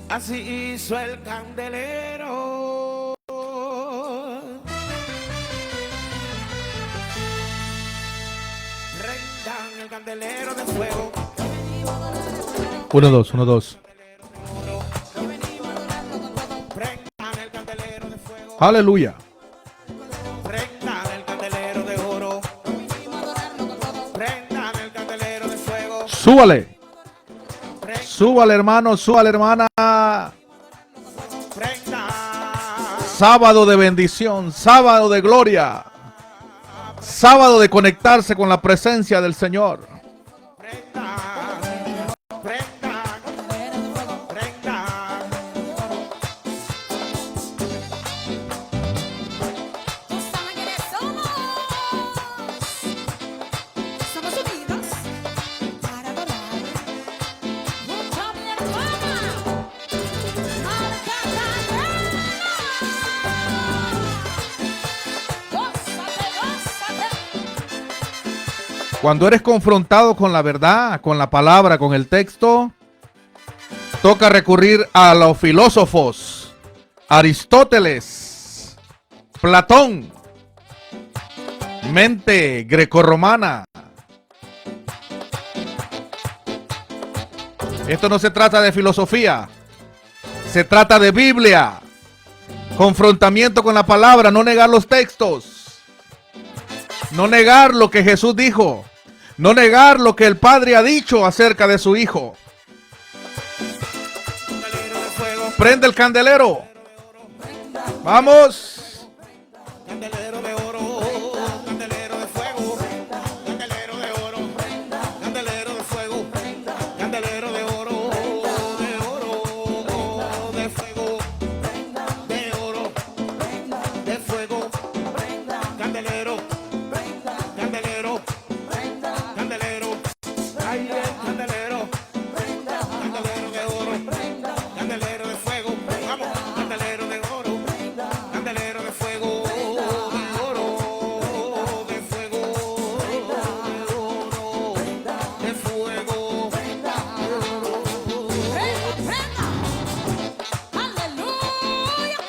Así hizo el candelero. Prendan el candelero de fuego. 1, 2, 1, 2. Prendan el candelero de fuego. Aleluya. Prendan el candelero de oro. Prendan el candelero de fuego. Súbale. Súbale, hermano, súbale, hermana. Prendan. Sábado de bendición, sábado de gloria, sábado de conectarse con la presencia del Señor. Prendan. Prendan. Prendan. ¿Tú sabes quiénes somos? Somos unidos para adorar. Mucho mi hermana. Gózate, gózate. Cuando eres confrontado con la verdad, con la palabra, con el texto, toca recurrir a los filósofos, Aristóteles, Platón, mente grecorromana. Esto no se trata de filosofía, se trata de Biblia, confrontamiento con la palabra, no negar los textos, no negar lo que Jesús dijo, no negar lo que el Padre ha dicho acerca de su Hijo. Candelero de fuego. Prende el candelero. Vamos. Candelero de oro. Candelero de fuego. Candelero de oro. Candelero de fuego. Candelero de oro. De oro. De fuego. De oro. De fuego. Candelero. Candelero. Candelero. Ay, el candelero. Candelero de oro. Candelero de fuego. Vamos. Candelero de oro. Candelero de fuego. De oro. De fuego. De oro. De fuego. Prenda, prenda. Aleluya.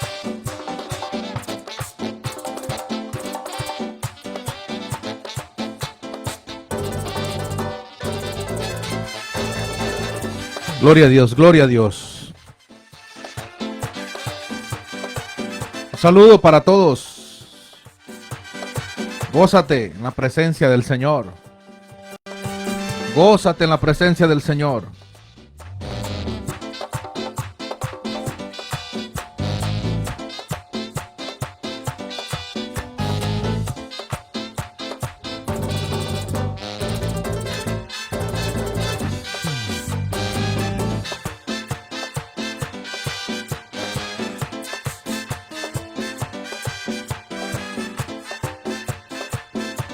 Gloria a Dios, gloria a Dios. Un saludo para todos. Gózate en la presencia del Señor. Gózate en la presencia del Señor.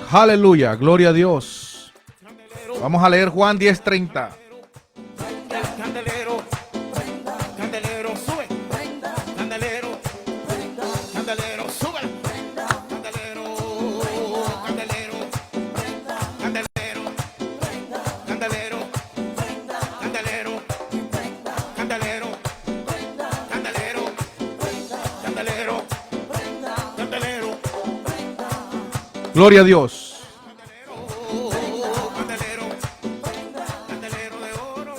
Aleluya, gloria a Dios. Vamos a leer Juan 10:30. El candelero. Candelero, sube. Candelero. Candelero, sube. Candelero. Candelero. Candelero. Candelero. Candelero. Candelero. Candelero. Candelero. Candelero. Gloria a Dios. Candelero. Candelero de oro.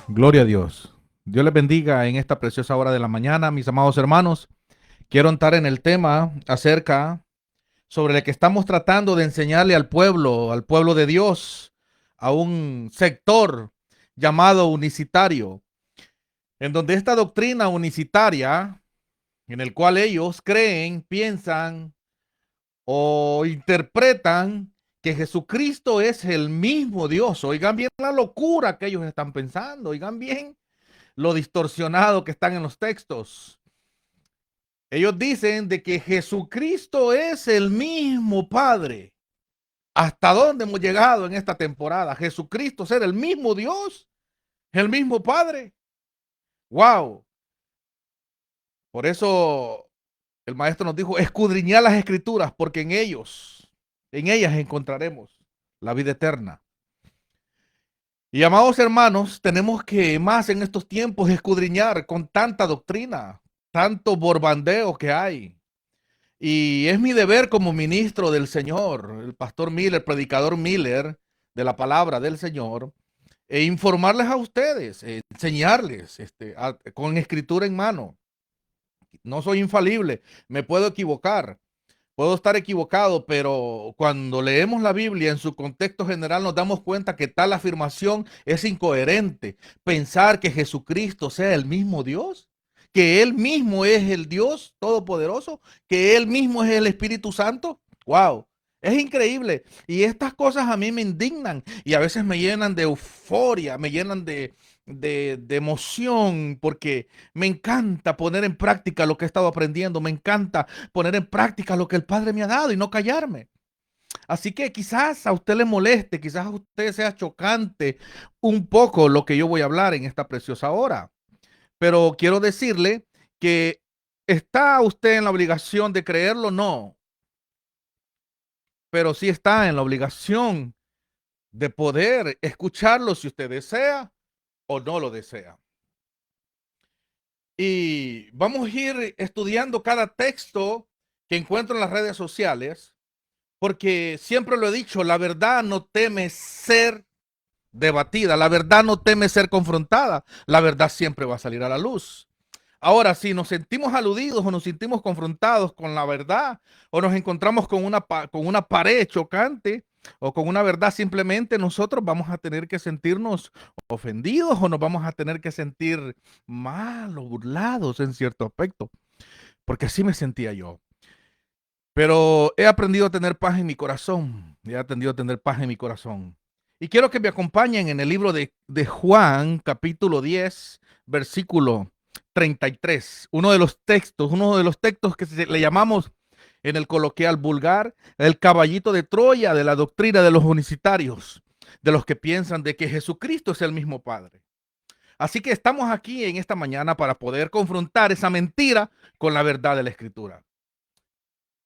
Gloria a Dios. Dios les bendiga en esta preciosa hora de la mañana, mis amados hermanos. Quiero entrar en el tema acerca sobre el que estamos tratando de enseñarle al pueblo de Dios, a un sector llamado unicitario, en donde esta doctrina unicitaria, en el cual ellos creen, piensan o interpretan que Jesucristo es el mismo Dios. Oigan bien la locura que ellos están pensando, oigan bien lo distorsionado que están en los textos. Ellos dicen de que Jesucristo es el mismo Padre. ¿Hasta dónde hemos llegado en esta temporada? Jesucristo ser el mismo Dios, el mismo Padre. Wow. Por eso el maestro nos dijo, escudriñad las escrituras, porque en ellas encontraremos la vida eterna. Y amados hermanos, tenemos que más en estos tiempos escudriñar con tanta doctrina, tanto borbandeo que hay. Y es mi deber como ministro del Señor, el pastor Miller, predicador Miller de la palabra del Señor, e informarles a ustedes, enseñarles con escritura en mano. No soy infalible, me puedo equivocar. Puedo estar equivocado, pero cuando leemos la Biblia en su contexto general nos damos cuenta que tal afirmación es incoherente. Pensar que Jesucristo sea el mismo Dios, que Él mismo es el Dios Todopoderoso, que Él mismo es el Espíritu Santo. ¡Wow! Es increíble. Y estas cosas a mí me indignan y a veces me llenan de euforia, me llenan de emoción, porque me encanta poner en práctica lo que he estado aprendiendo, me encanta poner en práctica lo que el Padre me ha dado y no callarme. Así que quizás a usted le moleste, quizás a usted sea chocante un poco lo que yo voy a hablar en esta preciosa hora, pero quiero decirle que ¿está usted en la obligación de creerlo? No, pero sí está en la obligación de poder escucharlo si usted desea o no lo desea. Y vamos a ir estudiando cada texto que encuentro en las redes sociales, porque siempre lo he dicho, la verdad no teme ser debatida, la verdad no teme ser confrontada, la verdad siempre va a salir a la luz. Ahora, si nos sentimos aludidos o nos sentimos confrontados con la verdad o nos encontramos con una pared chocante o con una verdad, simplemente nosotros vamos a tener que sentirnos ofendidos o nos vamos a tener que sentir mal o burlados en cierto aspecto, porque así me sentía yo. Pero he aprendido a tener paz en mi corazón, he aprendido a tener paz en mi corazón. Y quiero que me acompañen en el libro de Juan, capítulo 10, versículo 33. Uno de los textos que le llamamos en el coloquial vulgar el caballito de Troya de la doctrina de los unicitarios, de los que piensan de que Jesucristo es el mismo Padre. Así que estamos aquí en esta mañana para poder confrontar esa mentira con la verdad de la Escritura.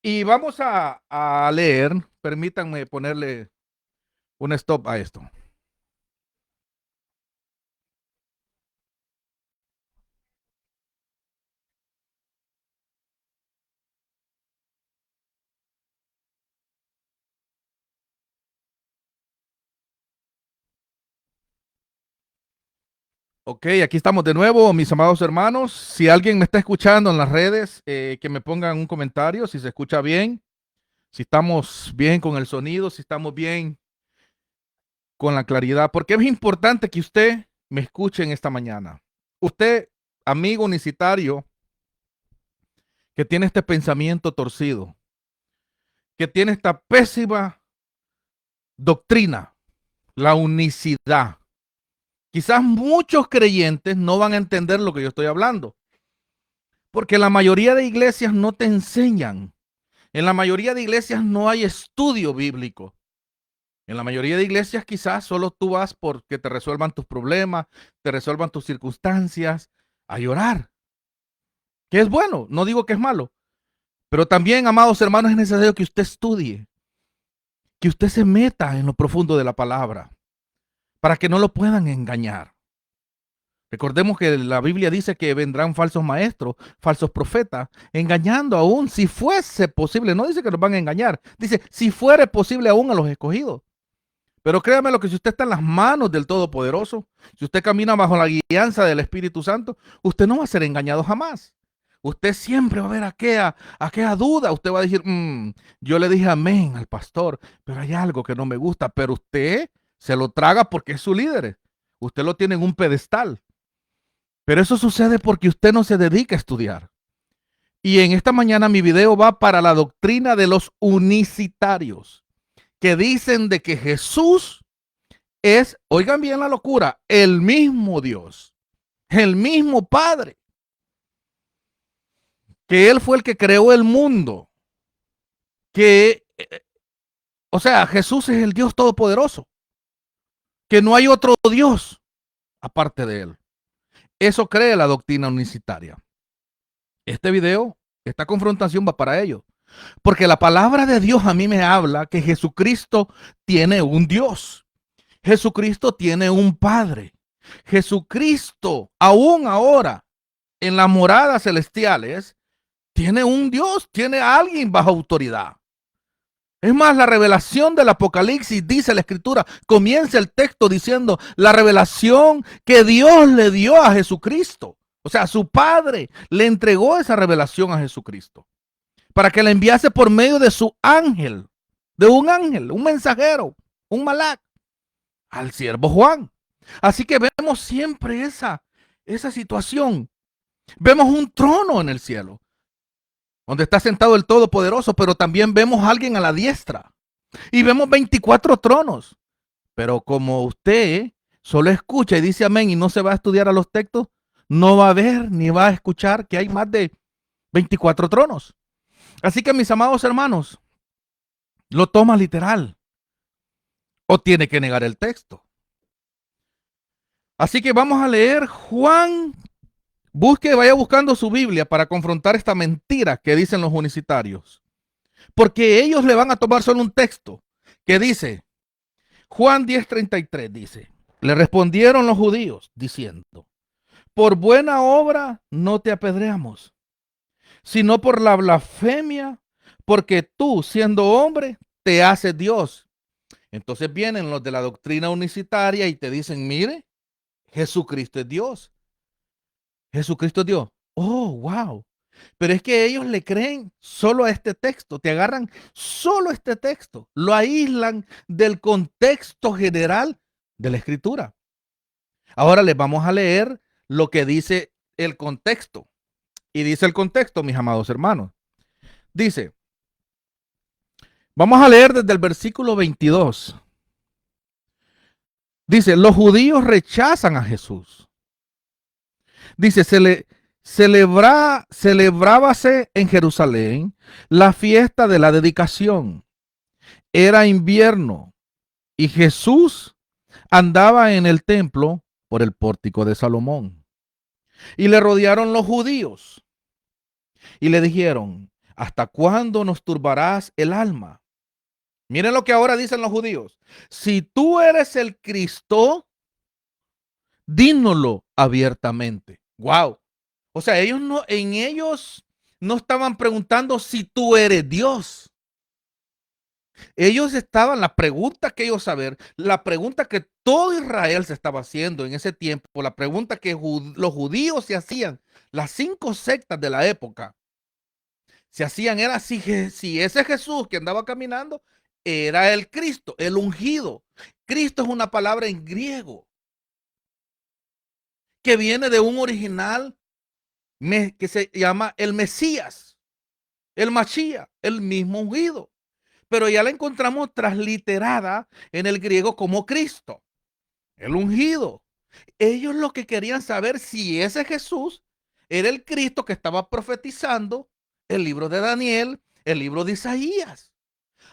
Y vamos a leer, permítanme ponerle un stop a esto. Ok, aquí estamos de nuevo, mis amados hermanos. Si alguien me está escuchando en las redes, que me pongan un comentario, si se escucha bien, si estamos bien con el sonido, si estamos bien con la claridad, porque es importante que usted me escuche en esta mañana. Usted, amigo unicitario, que tiene este pensamiento torcido, que tiene esta pésima doctrina, la unicidad. Quizás muchos creyentes no van a entender lo que yo estoy hablando, porque la mayoría de iglesias no te enseñan. En la mayoría de iglesias no hay estudio bíblico. En la mayoría de iglesias quizás solo tú vas porque te resuelvan tus problemas, te resuelvan tus circunstancias, a llorar. Que es bueno, no digo que es malo. Pero también, amados hermanos, es necesario que usted estudie, que usted se meta en lo profundo de la palabra, para que no lo puedan engañar. Recordemos que la Biblia dice que vendrán falsos maestros, falsos profetas, engañando aún si fuese posible. No dice que nos van a engañar, dice si fuere posible aún a los escogidos. Pero créame lo que si usted está en las manos del Todopoderoso, si usted camina bajo la guianza del Espíritu Santo, usted no va a ser engañado jamás. Usted siempre va a ver aquella duda. Usted va a decir, yo le dije amén al pastor, pero hay algo que no me gusta. Pero usted se lo traga porque es su líder. Usted lo tiene en un pedestal. Pero eso sucede porque usted no se dedica a estudiar. Y en esta mañana mi video va para la doctrina de los unicitarios, que dicen de que Jesús es, oigan bien la locura, el mismo Dios, el mismo Padre, que Él fue el que creó el mundo, que, o sea, Jesús es el Dios todopoderoso, que no hay otro Dios aparte de Él. Eso cree la doctrina unicitaria. Este video, esta confrontación va para ellos, porque la palabra de Dios a mí me habla que Jesucristo tiene un Dios. Jesucristo tiene un Padre. Jesucristo, aún ahora, en las moradas celestiales, tiene un Dios, tiene a alguien bajo autoridad. Es más, la revelación del Apocalipsis, dice la Escritura, comienza el texto diciendo la revelación que Dios le dio a Jesucristo. O sea, su Padre le entregó esa revelación a Jesucristo para que la enviase por medio de su ángel, un mensajero, un malach, al siervo Juan. Así que vemos siempre esa situación. Vemos un trono en el cielo, donde está sentado el Todopoderoso, pero también vemos a alguien a la diestra. Y vemos 24 tronos. Pero como usted solo escucha y dice amén y no se va a estudiar a los textos, no va a ver ni va a escuchar que hay más de 24 tronos. Así que, mis amados hermanos, lo toma literal o tiene que negar el texto. Así que vamos a leer Juan. Vaya buscando su Biblia para confrontar esta mentira que dicen los unicitarios. Porque ellos le van a tomar solo un texto que dice, Juan 10:33 dice, le respondieron los judíos diciendo, por buena obra no te apedreamos, sino por la blasfemia, porque tú, siendo hombre, te haces Dios. Entonces vienen los de la doctrina unicitaria y te dicen, mire, Jesucristo es Dios. Jesucristo es Dios. Oh, wow. Pero es que ellos le creen solo a este texto, te agarran solo este texto, lo aíslan del contexto general de la Escritura. Ahora les vamos a leer lo que dice el contexto. Y dice el contexto, mis amados hermanos. Dice, vamos a leer desde el versículo 22. Dice, los judíos rechazan a Jesús. Dice, celebrábase en Jerusalén la fiesta de la dedicación. Era invierno y Jesús andaba en el templo por el pórtico de Salomón. Y le rodearon los judíos y le dijeron, ¿hasta cuándo nos turbarás el alma? Miren lo que ahora dicen los judíos. Si tú eres el Cristo, dínoslo abiertamente. Wow. O sea, ellos no estaban preguntando si tú eres Dios. Ellos estaban, la pregunta que ellos saber, la pregunta que todo Israel se estaba haciendo en ese tiempo, la pregunta que los judíos se hacían, las 5 sectas de la época, se hacían era si ese Jesús que andaba caminando era el Cristo, el ungido. Cristo es una palabra en griego que viene de un original que se llama el Mesías, el Mashiach, el mismo ungido. Pero ya la encontramos transliterada en el griego como Cristo, el ungido. Ellos lo que querían saber si ese Jesús era el Cristo que estaba profetizando el libro de Daniel, el libro de Isaías.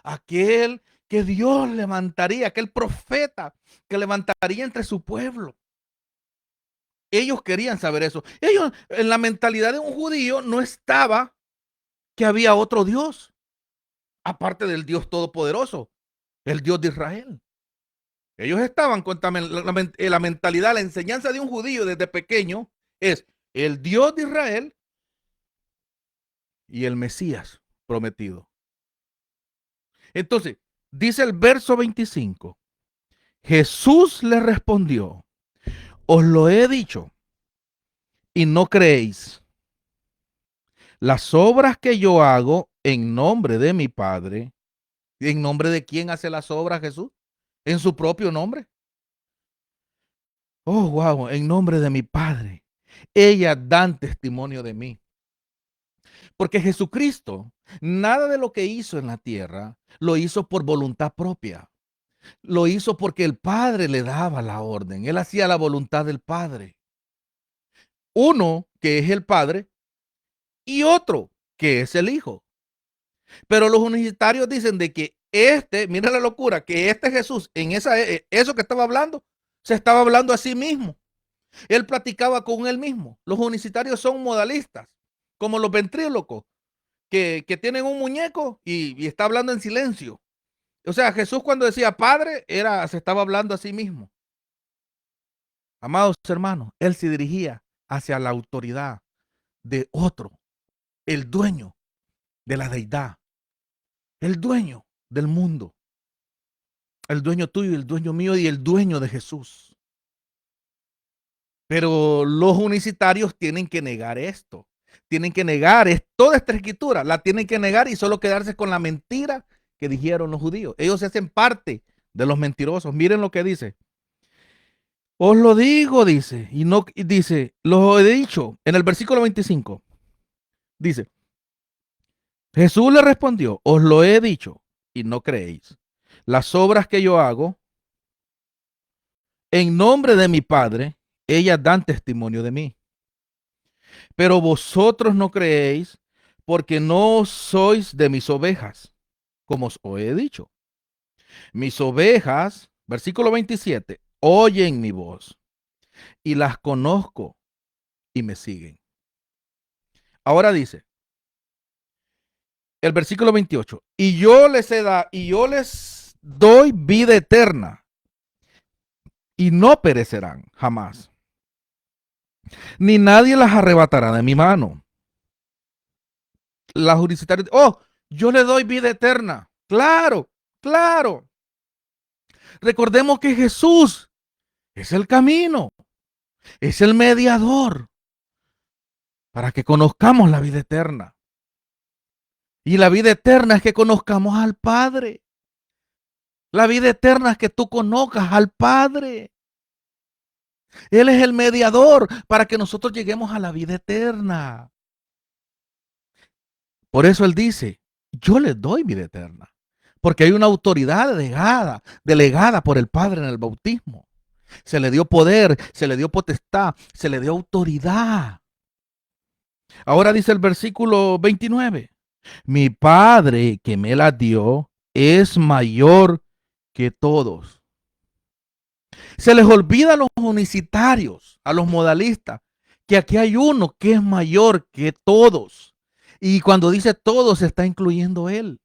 Aquel que Dios levantaría, aquel profeta que levantaría entre su pueblo. Ellos querían saber eso. Ellos, en la mentalidad de un judío, no estaba que había otro Dios, aparte del Dios Todopoderoso, el Dios de Israel. Ellos estaban con la mentalidad, la enseñanza de un judío desde pequeño es el Dios de Israel y el Mesías prometido. Entonces, dice el verso 25, Jesús le respondió, os lo he dicho y no creéis. Las obras que yo hago en nombre de mi Padre, ¿en nombre de quién hace las obras Jesús? En su propio nombre. Oh, wow, en nombre de mi Padre. Ellas dan testimonio de mí. Porque Jesucristo, nada de lo que hizo en la tierra, lo hizo por voluntad propia. Lo hizo porque el Padre le daba la orden. Él hacía la voluntad del Padre. Uno, que es el Padre, y otro, que es el Hijo. Pero los universitarios dicen de que mira la locura, que Jesús, en eso que estaba hablando, se estaba hablando a sí mismo. Él platicaba con él mismo. Los unicitarios son modalistas, como los ventrílocos, que tienen un muñeco y está hablando en silencio. O sea, Jesús cuando decía Padre, se estaba hablando a sí mismo. Amados hermanos, él se dirigía hacia la autoridad de otro, el dueño de la deidad, el dueño del mundo, el dueño tuyo, el dueño mío y el dueño de Jesús. Pero los unicitarios tienen que negar esto. Tienen que negar toda esta escritura, la tienen que negar y solo quedarse con la mentira que dijeron los judíos. Ellos se hacen parte de los mentirosos. Miren lo que dice. Os lo digo, dice, y dice, lo he dicho en el versículo 25. Dice, Jesús le respondió, os lo he dicho y no creéis. Las obras que yo hago en nombre de mi Padre, ellas dan testimonio de mí. Pero vosotros no creéis porque no sois de mis ovejas, como os he dicho. Mis ovejas, versículo 27, oyen mi voz y las conozco y me siguen. Ahora dice, el versículo 28, y yo les doy vida eterna y no perecerán jamás, ni nadie las arrebatará de mi mano. La jurisdicción, yo le doy vida eterna. Claro, claro. Recordemos que Jesús es el camino, es el mediador para que conozcamos la vida eterna. Y la vida eterna es que conozcamos al Padre. La vida eterna es que tú conozcas al Padre. Él es el mediador para que nosotros lleguemos a la vida eterna. Por eso Él dice, yo les doy vida eterna. Porque hay una autoridad delegada por el Padre en el bautismo. Se le dio poder, se le dio potestad, se le dio autoridad. Ahora dice el versículo 29. Mi Padre que me la dio es mayor que todos. Se les olvida a los unicitarios, a los modalistas, que aquí hay uno que es mayor que todos. Y cuando dice todos, se está incluyendo Él.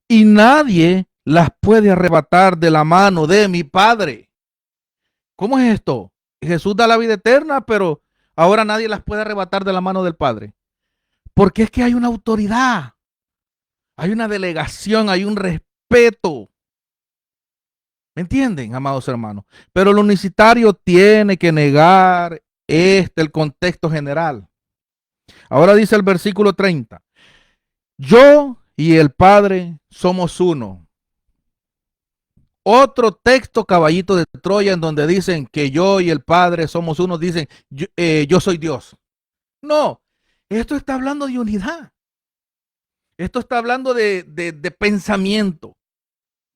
Y nadie las puede arrebatar de la mano de mi Padre. ¿Cómo es esto? Jesús da la vida eterna, pero ahora nadie las puede arrebatar de la mano del Padre. Porque es que hay una autoridad, hay una delegación, hay un respeto. ¿Me entienden, amados hermanos? Pero el unicitario tiene que negar el contexto general. Ahora dice el versículo 30. Yo y el Padre somos uno. Otro texto, caballito de Troya, en donde dicen que yo y el Padre somos uno, dicen yo soy Dios. No, esto está hablando de unidad. Esto está hablando de pensamiento,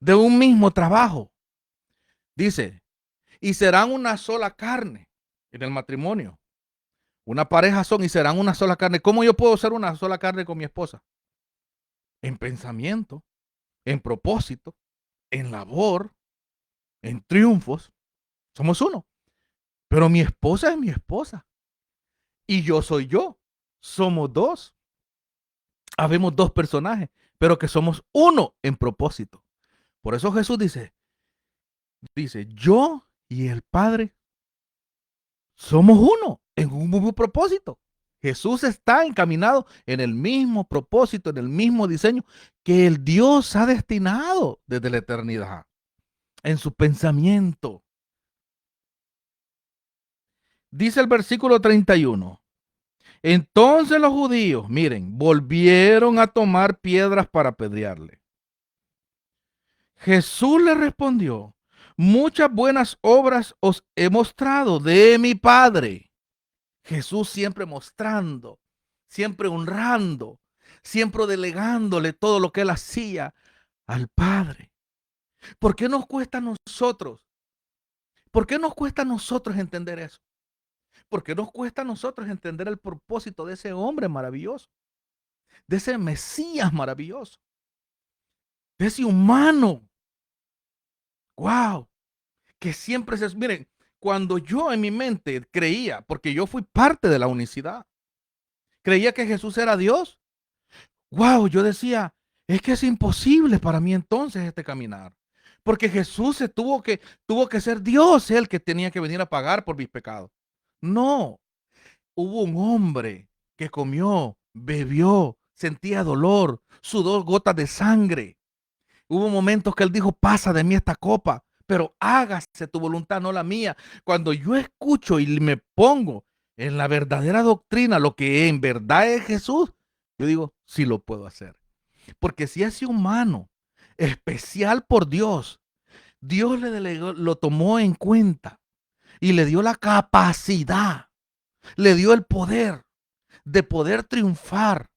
de un mismo trabajo. Dice, y serán una sola carne en el matrimonio. Una pareja son y serán una sola carne. ¿Cómo yo puedo ser una sola carne con mi esposa? En pensamiento, en propósito, en labor, en triunfos. Somos uno. Pero mi esposa es mi esposa. Y yo soy yo. Somos dos. Habemos dos personajes, pero que somos uno en propósito. Por eso Jesús dice, yo y el Padre somos uno en un mismo propósito. Jesús está encaminado en el mismo propósito, en el mismo diseño que el Dios ha destinado desde la eternidad, en su pensamiento. Dice el versículo 31. Entonces los judíos, miren, volvieron a tomar piedras para apedrearle. Jesús le respondió, muchas buenas obras os he mostrado de mi Padre. Jesús siempre mostrando, siempre honrando, siempre delegándole todo lo que Él hacía al Padre. ¿Por qué nos cuesta a nosotros? ¿Por qué nos cuesta a nosotros entender eso? ¿Por qué nos cuesta a nosotros entender el propósito de ese hombre maravilloso? De ese Mesías maravilloso. De ese humano. ¡Wow! Que siempre se... Miren, cuando yo en mi mente creía, porque yo fui parte de la unicidad, creía que Jesús era Dios. ¡Wow! Yo decía, Es que es imposible para mí entonces este caminar. Porque Jesús tuvo que ser Dios el que tenía que venir a pagar por mis pecados. No, hubo un hombre que comió, bebió, sentía dolor, sudó gotas de sangre. Hubo momentos que él dijo, pasa de mí esta copa, pero hágase tu voluntad, no la mía. Cuando yo escucho y me pongo en la verdadera doctrina, lo que en verdad es Jesús, yo digo, sí lo puedo hacer. Porque si ese humano especial por Dios, Dios le delegó, lo tomó en cuenta y le dio la capacidad, le dio el poder de poder triunfar.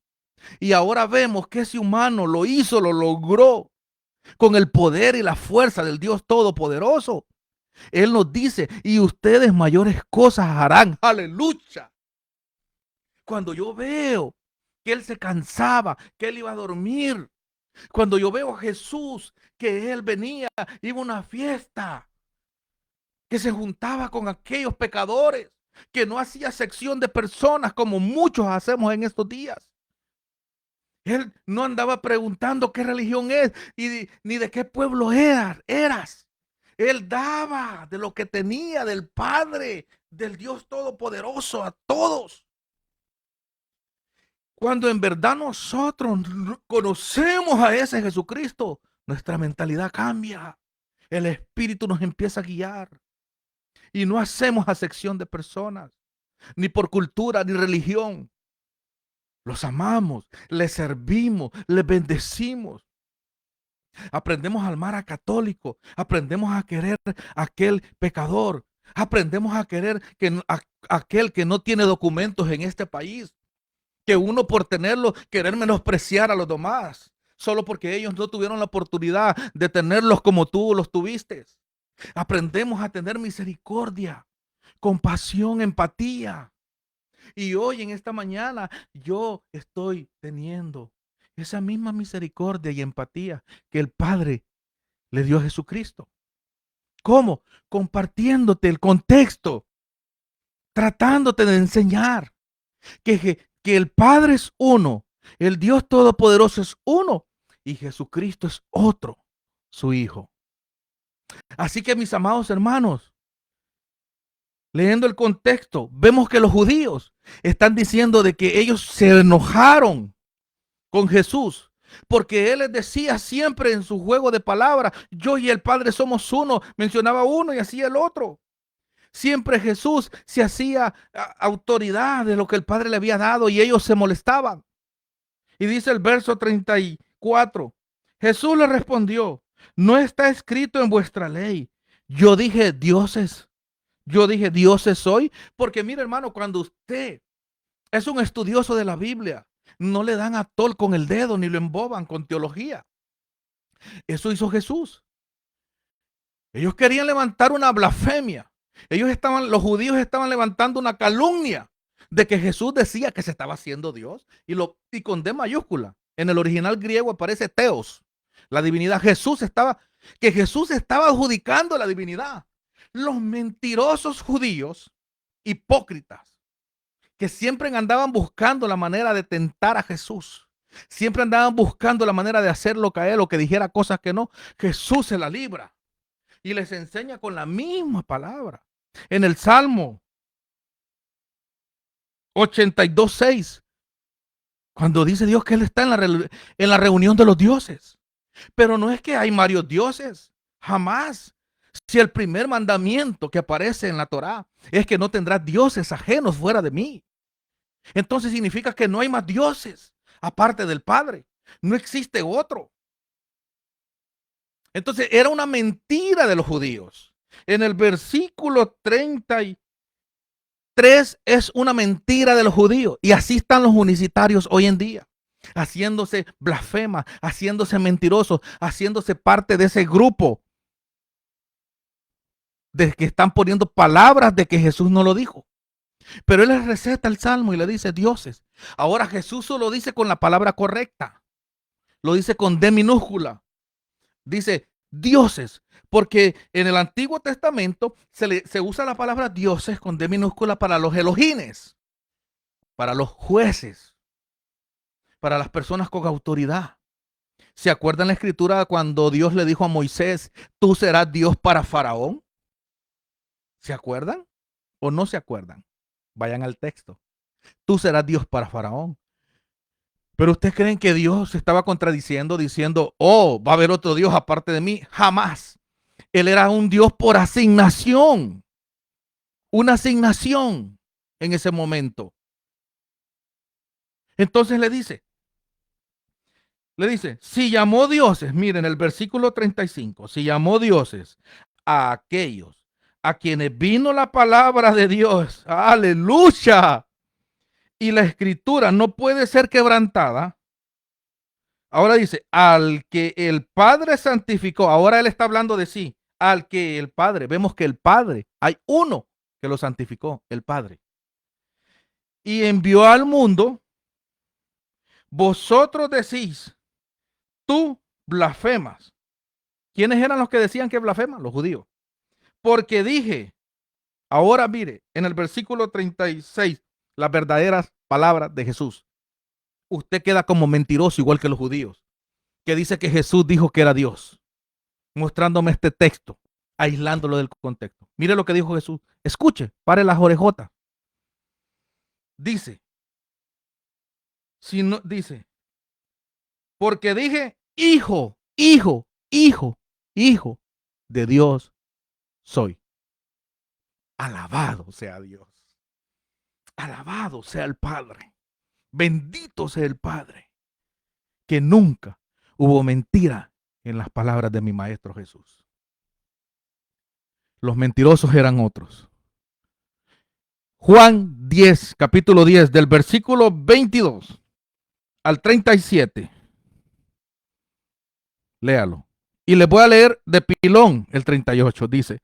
Y ahora vemos que ese humano lo hizo, lo logró con el poder y la fuerza del Dios Todopoderoso. Él nos dice, y ustedes mayores cosas harán. Aleluya. Cuando yo veo que él se cansaba, que él iba a dormir, cuando yo veo a Jesús, que él venía, iba a una fiesta, que se juntaba con aquellos pecadores, que no hacía sección de personas como muchos hacemos en estos días. Él no andaba preguntando qué religión es ni de qué pueblo eras. Él daba de lo que tenía del Padre, del Dios Todopoderoso a todos. Cuando en verdad nosotros conocemos a ese Jesucristo, nuestra mentalidad cambia. El Espíritu nos empieza a guiar. Y no hacemos acepción de personas, ni por cultura, ni religión. Los amamos, les servimos, les bendecimos. Aprendemos a amar a católico, aprendemos a querer a aquel pecador, aprendemos a querer a aquel que no tiene documentos en este país, que uno por tenerlo, querer menospreciar a los demás, solo porque ellos no tuvieron la oportunidad de tenerlos como tú los tuviste. Aprendemos a tener misericordia, compasión, empatía. Y hoy en esta mañana yo estoy teniendo esa misma misericordia y empatía que el Padre le dio a Jesucristo. ¿Cómo? Compartiéndote el contexto, tratándote de enseñar que el Padre es uno, el Dios Todopoderoso es uno y Jesucristo es otro, su Hijo. Así que mis amados hermanos, leyendo el contexto, vemos que los judíos están diciendo de que ellos se enojaron con Jesús, porque él les decía siempre en su juego de palabras, yo y el Padre somos uno, mencionaba uno y hacía el otro. Siempre Jesús se hacía autoridad de lo que el Padre le había dado y ellos se molestaban. Y dice el verso 34, Jesús le respondió, no está escrito en vuestra ley. Yo dije dioses soy, porque mire hermano, cuando usted es un estudioso de la Biblia, no le dan a tol con el dedo ni lo emboban con teología. Eso hizo Jesús. Ellos querían levantar una blasfemia. Los judíos estaban levantando una calumnia de que Jesús decía que se estaba haciendo Dios y con D mayúscula. En el original griego aparece Theos, la divinidad. Jesús estaba adjudicando la divinidad. Los mentirosos judíos, hipócritas, que siempre andaban buscando la manera de tentar a Jesús. Siempre andaban buscando la manera de hacerlo caer o que dijera cosas que no. Jesús se la libra y les enseña con la misma palabra. En el Salmo 82:6, cuando dice Dios que Él está en la reunión de los dioses. Pero no es que hay varios dioses, jamás. Si el primer mandamiento que aparece en la Torá es que no tendrás dioses ajenos fuera de mí, entonces significa que no hay más dioses aparte del Padre. No existe otro. Entonces era una mentira de los judíos. En el versículo 33 es una mentira de los judíos. Y así están los unicitarios hoy en día, haciéndose blasfemas, haciéndose mentirosos, haciéndose parte de ese grupo de que están poniendo palabras de que Jesús no lo dijo. Pero él les receta el salmo y le dice dioses. Ahora Jesús solo dice con la palabra correcta. Lo dice con D minúscula. Dice dioses. Porque en el Antiguo Testamento se usa la palabra dioses con D minúscula para los elohines, para los jueces, para las personas con autoridad. ¿Se acuerdan la escritura cuando Dios le dijo a Moisés, tú serás Dios para Faraón? ¿Se acuerdan o no se acuerdan? Vayan al texto. Tú serás Dios para Faraón. Pero ustedes creen que Dios se estaba contradiciendo diciendo, oh, va a haber otro Dios aparte de mí. Jamás. Él era un Dios por asignación. Una asignación en ese momento. Entonces le dice, si llamó dioses, miren el versículo 35, si llamó dioses a aquellos a quienes vino la palabra de Dios, aleluya, y la escritura no puede ser quebrantada. Ahora dice, al que el Padre santificó, ahora él está hablando de sí, al que el Padre, vemos que el Padre, hay uno que lo santificó, el Padre, y envió al mundo, vosotros decís, tú blasfemas. ¿Quiénes eran los que decían que blasfeman? Los judíos. Porque dije, ahora mire, en el versículo 36, las verdaderas palabras de Jesús. Usted queda como mentiroso igual que los judíos, que dice que Jesús dijo que era Dios, mostrándome este texto, aislándolo del contexto. Mire lo que dijo Jesús. Escuche, pare las orejotas. Dice, si no, dice, porque dije, hijo, hijo, hijo, hijo de Dios soy. Alabado sea Dios. Alabado sea el Padre. Bendito sea el Padre. Que nunca hubo mentira en las palabras de mi Maestro Jesús. Los mentirosos eran otros. Juan 10, capítulo 10, del versículo 22 al 37. Léalo. Y les voy a leer de pilón el 38. Dice,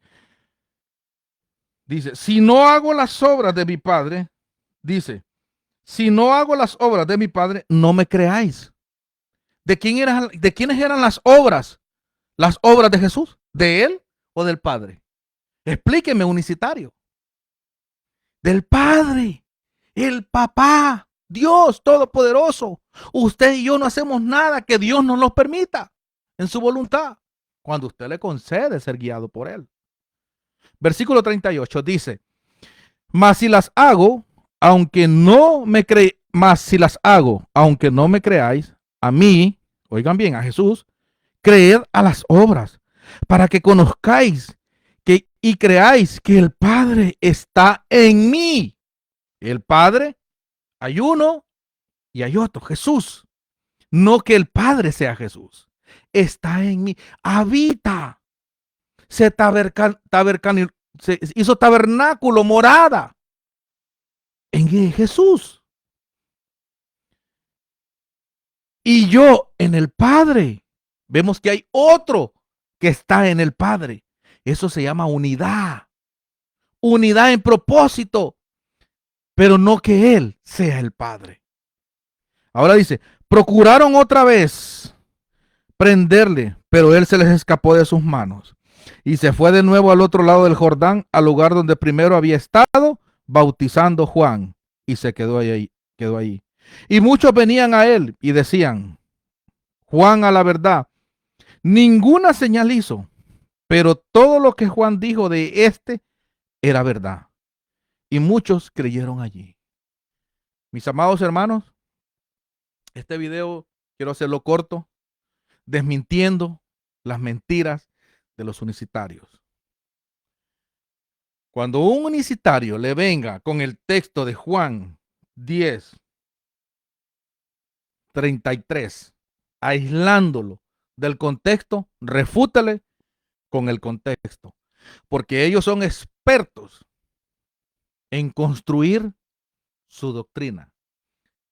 si no hago las obras de mi Padre, dice, si no hago las obras de mi Padre, no me creáis. ¿De quiénes eran las obras? ¿Las obras de Jesús? ¿De él o del Padre? Explíqueme, unicitario. Del Padre, el Papá, Dios Todopoderoso. Usted y yo no hacemos nada que Dios nos lo permita en su voluntad, cuando usted le concede ser guiado por él. Versículo 38 dice, mas si las hago, aunque no me creáis, a mí, oigan bien, a Jesús, creed a las obras, para que conozcáis y creáis que el Padre está en mí. El Padre, hay uno y hay otro, Jesús. No que el Padre sea Jesús. Está en mí, habita. Se hizo tabernáculo, morada en Jesús. Y yo en el Padre. Vemos que hay otro que está en el Padre. Eso se llama unidad. Unidad en propósito, pero no que Él sea el Padre. Ahora dice, procuraron otra vez prenderle, pero Él se les escapó de sus manos. Y se fue de nuevo al otro lado del Jordán, al lugar donde primero había estado, bautizando Juan. Y se quedó ahí. Y muchos venían a él y decían, Juan a la verdad, ninguna señal hizo, pero todo lo que Juan dijo de este era verdad. Y muchos creyeron allí. Mis amados hermanos, este video quiero hacerlo corto, desmintiendo las mentiras de los unicitarios. Cuando un unicitario le venga con el texto de Juan 10, 33, aislándolo del contexto, refútale con el contexto, porque ellos son expertos en construir su doctrina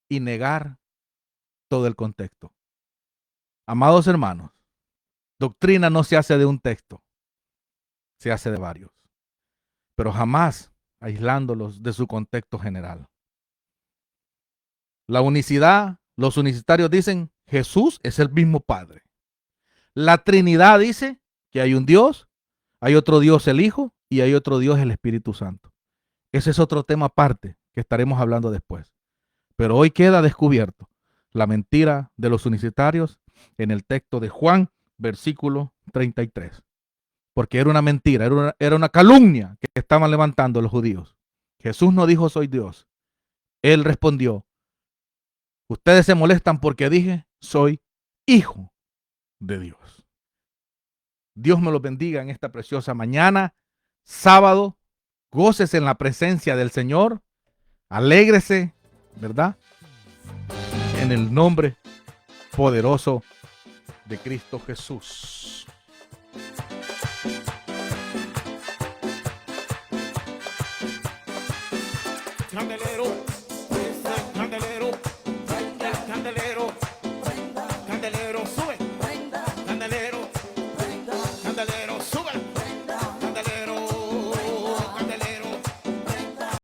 y negar todo el contexto. Amados hermanos, doctrina no se hace de un texto, se hace de varios, pero jamás aislándolos de su contexto general. La unicidad, los unicitarios dicen, Jesús es el mismo Padre. La Trinidad dice que hay un Dios, hay otro Dios el Hijo y hay otro Dios el Espíritu Santo. Ese es otro tema aparte que estaremos hablando después. Pero hoy queda descubierto la mentira de los unicitarios en el texto de Juan, versículo 33. Porque era una mentira, era una calumnia que estaban levantando los judíos. Jesús no dijo soy Dios. Él respondió, ustedes se molestan porque dije soy hijo de Dios. Dios me los bendiga en esta preciosa mañana, sábado. Gócese en la presencia del Señor. Alégrese, ¿verdad? En el nombre poderoso de Cristo Jesús. Candelero.